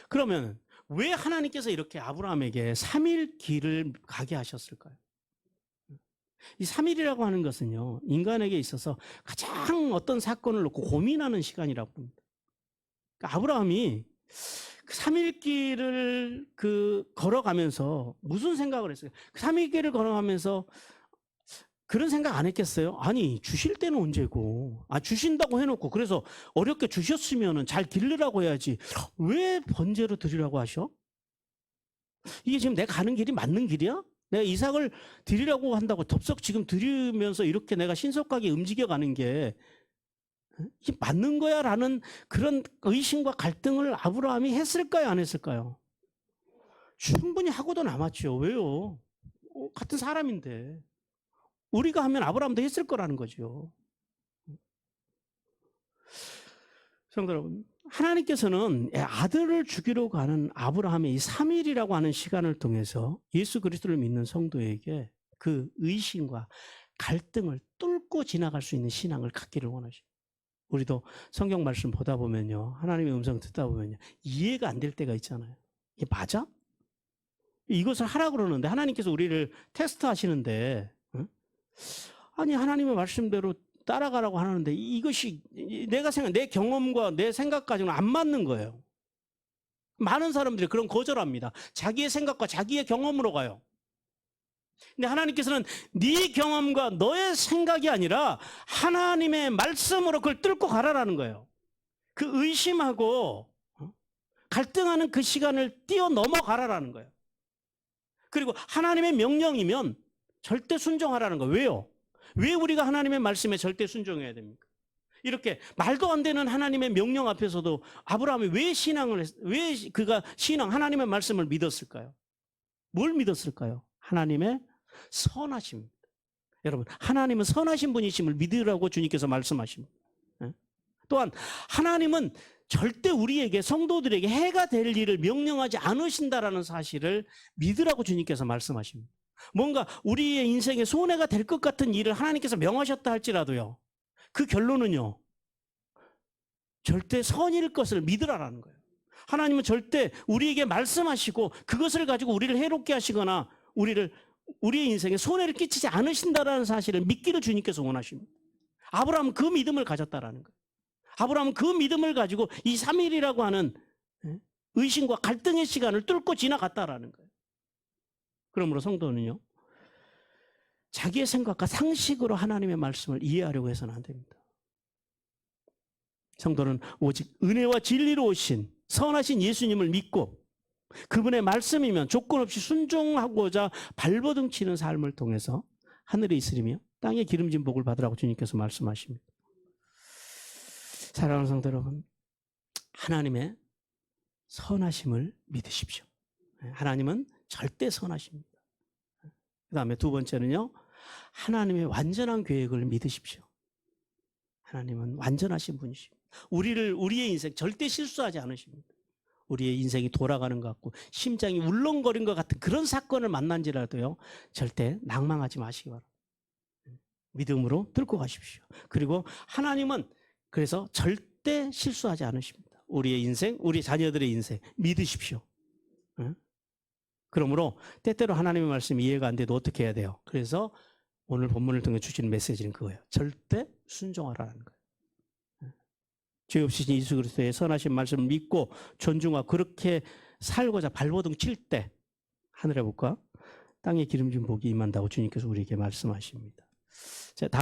그러면 왜 하나님께서 이렇게 아브라함에게 3일 길을 가게 하셨을까요? 이 3일이라고 하는 것은요, 인간에게 있어서 가장 어떤 사건을 놓고 고민하는 시간이라고 합니다. 그러니까 아브라함이 그 3일 길을 걸어가면서 무슨 생각을 했어요? 그 3일 길을 걸어가면서 그런 생각 안 했겠어요? 아니, 주실 때는 언제고, 주신다고 해놓고, 그래서 어렵게 주셨으면 잘 기르라고 해야지, 왜 번제로 드리라고 하셔? 이게 지금 내가 가는 길이 맞는 길이야? 내가 이삭을 드리라고 한다고 덥석 지금 드리면서 이렇게 내가 신속하게 움직여가는 게 이게 맞는 거야? 라는 그런 의심과 갈등을 아브라함이 했을까요? 안 했을까요? 충분히 하고도 남았죠. 왜요? 같은 사람인데. 우리가 하면 아브라함도 했을 거라는 거죠. 성도 여러분, 하나님께서는 아들을 주기로 가는 아브라함의 이 3일이라고 하는 시간을 통해서 예수 그리스도를 믿는 성도에게 그 의심과 갈등을 뚫고 지나갈 수 있는 신앙을 갖기를 원하십니다. 우리도 성경 말씀 보다 보면요, 하나님의 음성 듣다 보면요, 이해가 안 될 때가 있잖아요. 이게 맞아? 이것을 하라고 그러는데 하나님께서 우리를 테스트 하시는데, 아니 하나님의 말씀대로 따라가라고 하는데 이것이 내 경험과 내 생각까지는 안 맞는 거예요. 많은 사람들이 그런 거절합니다. 자기의 생각과 자기의 경험으로 가요. 근데 하나님께서는 네 경험과 너의 생각이 아니라 하나님의 말씀으로 그걸 뚫고 가라라는 거예요. 그 의심하고 갈등하는 그 시간을 뛰어넘어 가라라는 거예요. 그리고 하나님의 명령이면 절대 순종하라는 거예요. 왜요? 왜 우리가 하나님의 말씀에 절대 순종해야 됩니까? 이렇게 말도 안 되는 하나님의 명령 앞에서도 아브라함이 왜 그가 하나님의 말씀을 믿었을까요? 뭘 믿었을까요? 하나님의 선하심입니다. 여러분, 하나님은 선하신 분이심을 믿으라고 주님께서 말씀하십니다. 또한 하나님은 절대 우리에게, 성도들에게 해가 될 일을 명령하지 않으신다라는 사실을 믿으라고 주님께서 말씀하십니다. 뭔가 우리의 인생에 손해가 될 것 같은 일을 하나님께서 명하셨다 할지라도요, 그 결론은요, 절대 선일 것을 믿으라라는 거예요. 하나님은 절대 우리에게 말씀하시고 그것을 가지고 우리를 해롭게 하시거나 우리의 인생에 손해를 끼치지 않으신다라는 사실을 믿기를 주님께서 원하십니다. 아브라함은 그 믿음을 가졌다라는 거예요. 아브라함은 그 믿음을 가지고 이 3일이라고 하는 의심과 갈등의 시간을 뚫고 지나갔다라는 거예요. 그러므로 성도는요, 자기의 생각과 상식으로 하나님의 말씀을 이해하려고 해서는 안 됩니다. 성도는 오직 은혜와 진리로 오신 선하신 예수님을 믿고 그분의 말씀이면 조건 없이 순종하고자 발버둥 치는 삶을 통해서 하늘에 있으리며 땅에 기름진 복을 받으라고 주님께서 말씀하십니다. 사랑하는 성도 여러분, 하나님의 선하심을 믿으십시오. 하나님은 절대 선하십니다. 그 다음에 두 번째는요, 하나님의 완전한 계획을 믿으십시오. 하나님은 완전하신 분이십니다. 우리의 인생 절대 실수하지 않으십니다. 우리의 인생이 돌아가는 것 같고 심장이 울렁거린 것 같은 그런 사건을 만난지라도요, 절대 낭망하지 마시기 바랍니다. 믿음으로 뚫고 가십시오. 그리고 하나님은 그래서 절대 실수하지 않으십니다. 우리의 인생, 우리 자녀들의 인생 믿으십시오. 그러므로 때때로 하나님의 말씀이 이해가 안 돼도 어떻게 해야 돼요? 그래서 오늘 본문을 통해 주시는 메시지는 그거예요. 절대 순종하라는 거예요. 죄 없으신 예수 그리스도의 선하신 말씀을 믿고 존중하고 그렇게 살고자 발버둥 칠 때 하늘의 복과 땅의 기름진 복이 임한다고 주님께서 우리에게 말씀하십니다. 자, 다음